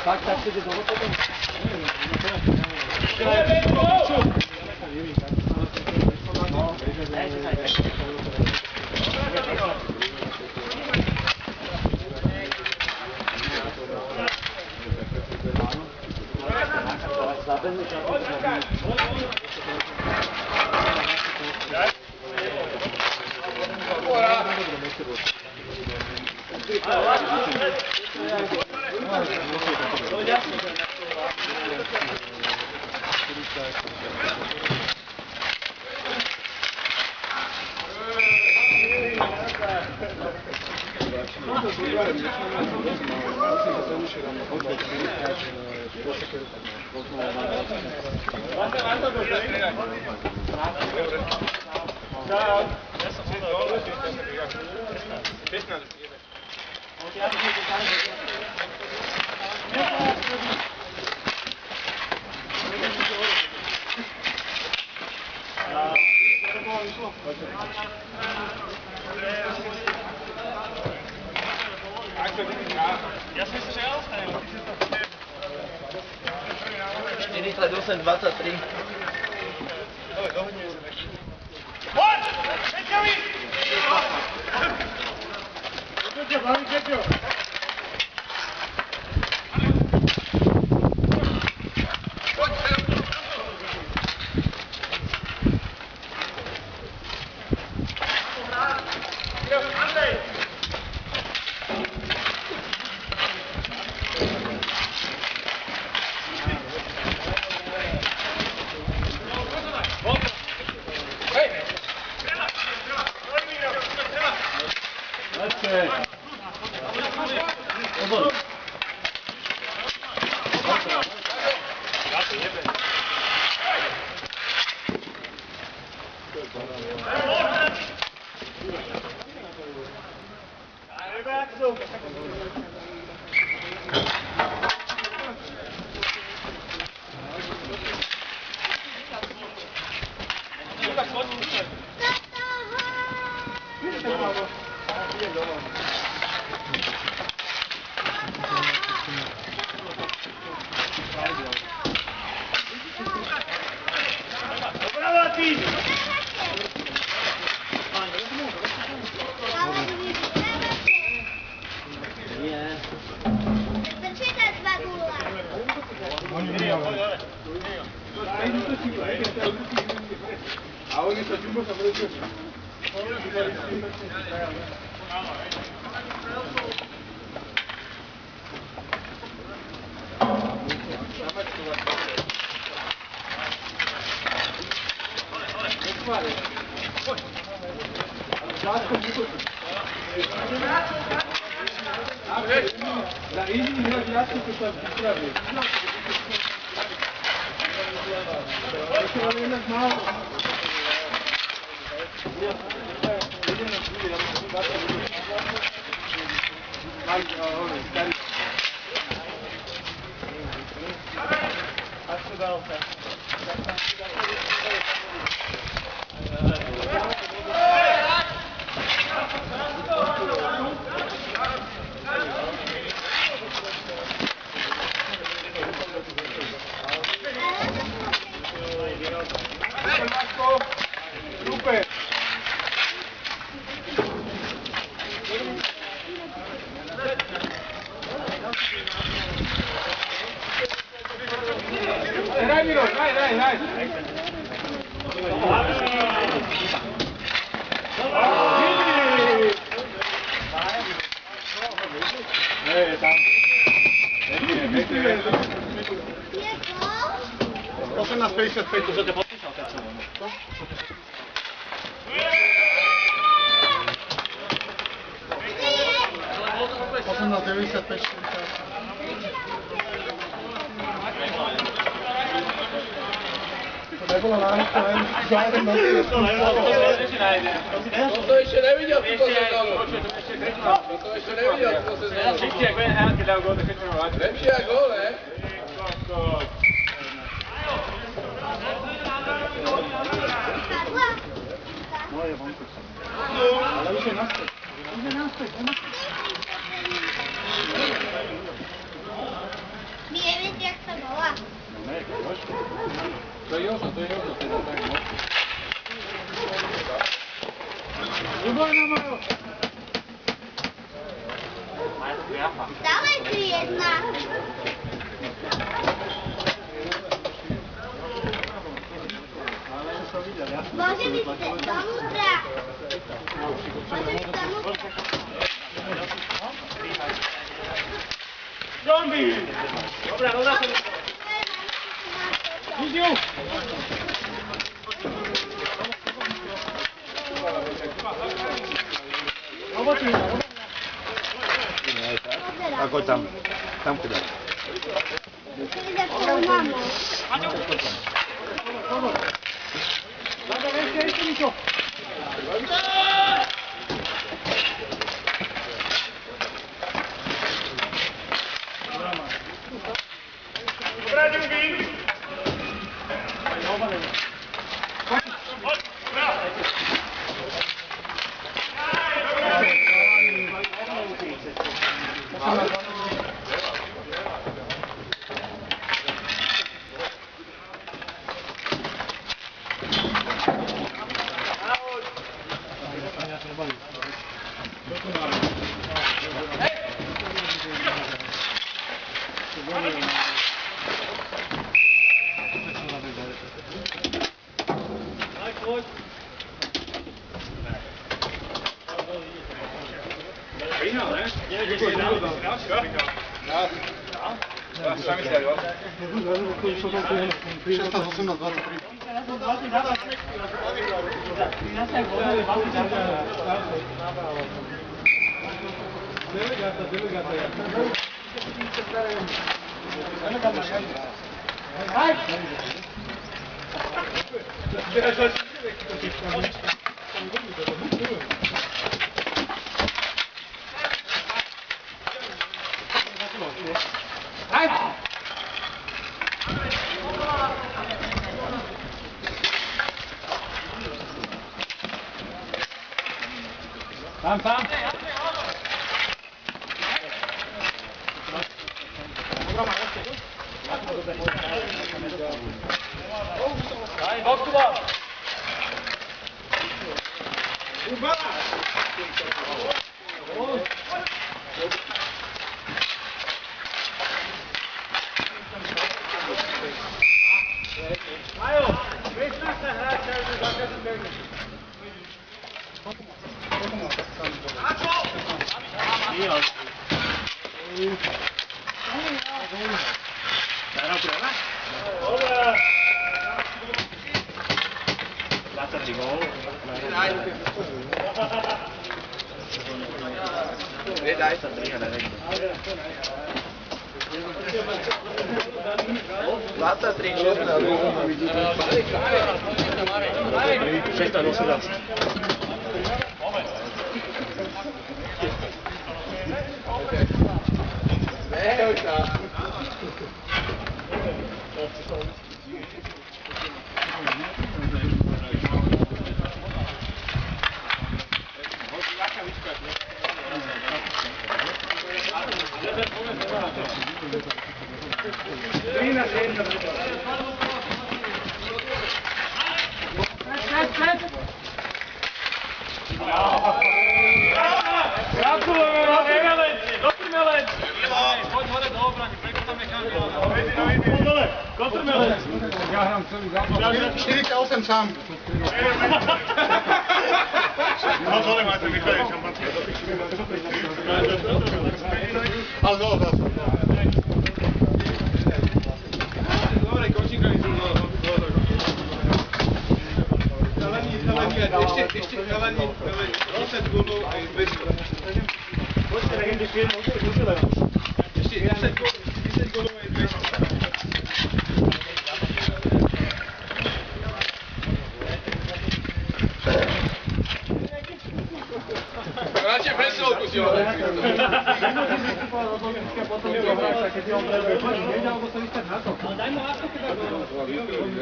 Tak si to potom. To je Jožo, teda tak moc. Výborná, Majo! Stále je 3-1. Môže byť domnútra. Môže byť domnútra. Zombie! Dobrá, no zase. Idú! Ako tam? Tam kedy? Ide po mamu. Ešte, Mišo! Dobrá, Ďuby! Tam. Daj, bok tu bok! Uba! Majo, vyšla sa hrať, čo je zákazný bežný. Ja hrám celý zápas. 4-8 sám. No dole máte vychádať šampanské. Ale dole zase. Dobre, končíkali sú dole. Ešte chalani, 10 gólov aj bez gólov. Poďte, tak ide firma, už Ešte 10 gólov aj bez gólov. Radšej presilovku si ho dajte.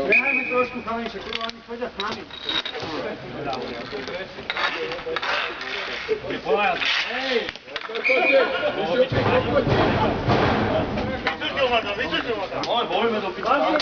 Behajme trošku, chalinše, kurva, oni chodia s nami. Hej! Vyčuťuj ma tam. Oj, bojme do piča.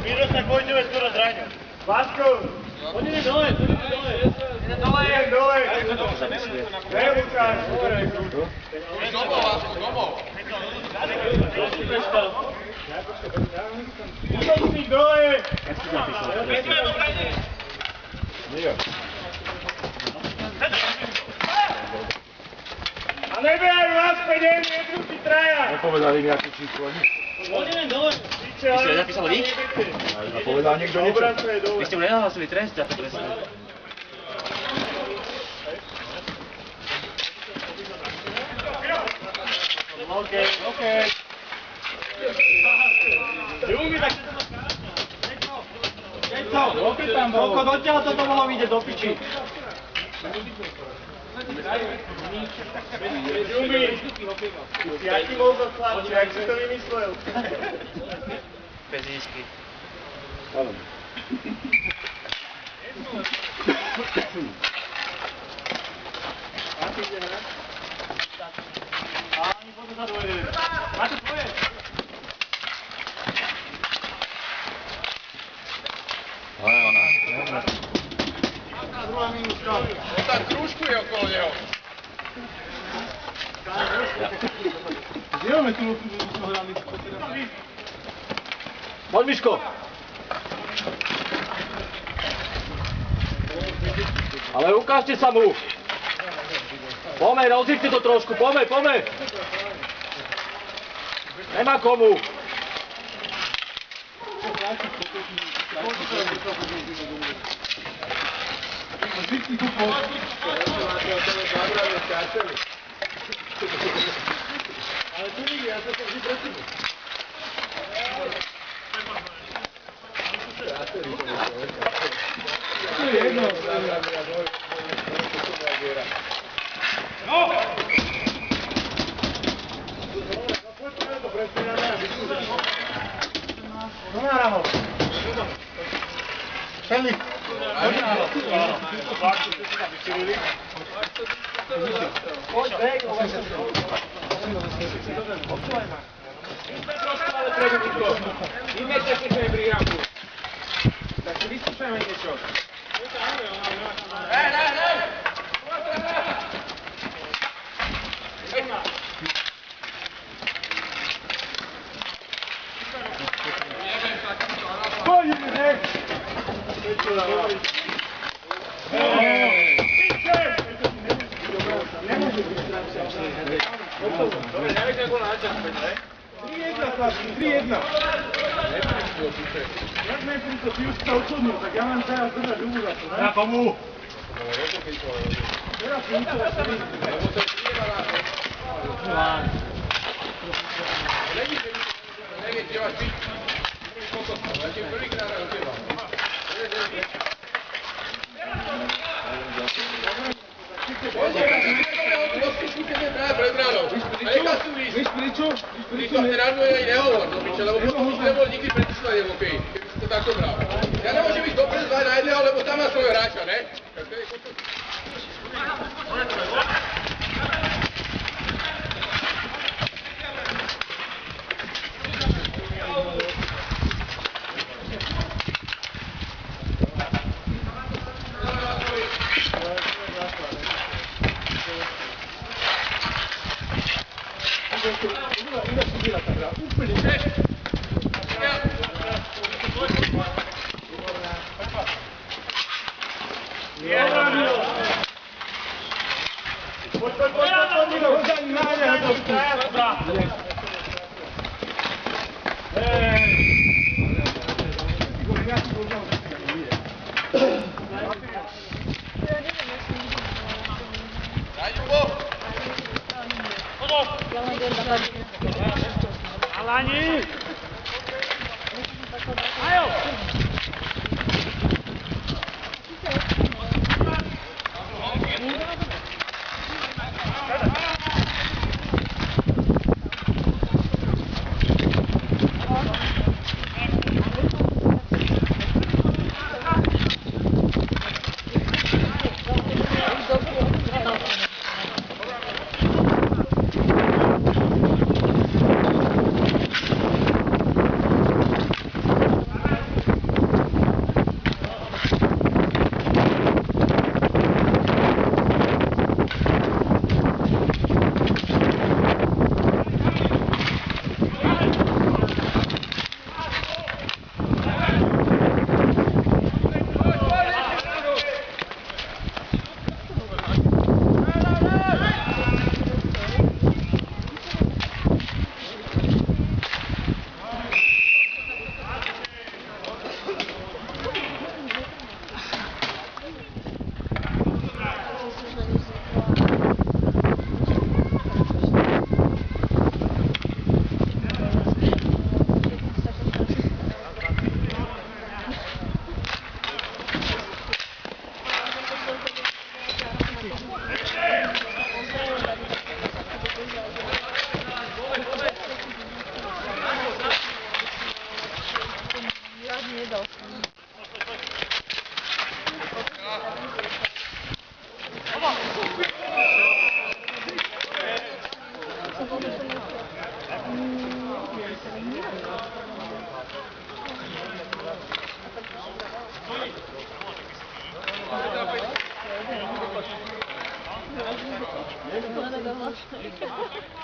Miro sa pôjdeme skoro zraňu. Vásko! Poďme dole, poďme dole. Idem dole. Hej, Lukáš. Domov, Vásko, domov. Útočník dole. A nebehaj, Vásko, idem, jednúci traja. Nepovedali nejaké číslo, nič. Poďme dole. Vy ste napísali vy? A povedal niekto niečo? Vy ste mu nenahlasili trest za to trestné. Okej. Jumi, tak to Keď to? Koľko dotiaľ toto mohlo vidieť do piči? Jumi, jaký bol to chlapče, jak si to vymyslel? Pezísky. A oni potom sa dvojili. Máte tvoje? Druhá minútka. On tam krúžkuje okolo neho. Zdieľame tú loptu, že sme hrali. Poď, Miško! Ale ukážte sa mu! Poďme, rozhýbte to trošku, poďme! Nemá komu! Ale tu nikdy, ja sa to vždy pre tebe. To je jedno. No! No narámo. Šelík. Poď narámo. Poď, bej, počúvaj ma. Vymeďte si svoje brigádku. Tak si vyskúšajme niečo. Poďme, hej! Nemôže byť dobre, neviete, ako na začiatku, ne? 3-1, Slavky, 3-1. Jak neprišlo, ty už sa odsudnil, tak ja mám teraz držať ľubu za to, ne? Na komu? Teraz si musel sa vidieť. Neviete, máš byť. Ja ti prvýkrát na teba. Víš pričo? Lebo potom už nebol nikdy pretičlený v hokeji, keby si to takto bral. Ja nemôžem ísť dopredu 2 na 1, lebo tam má svojho hráča, ne? Alani! Ajo! Bože.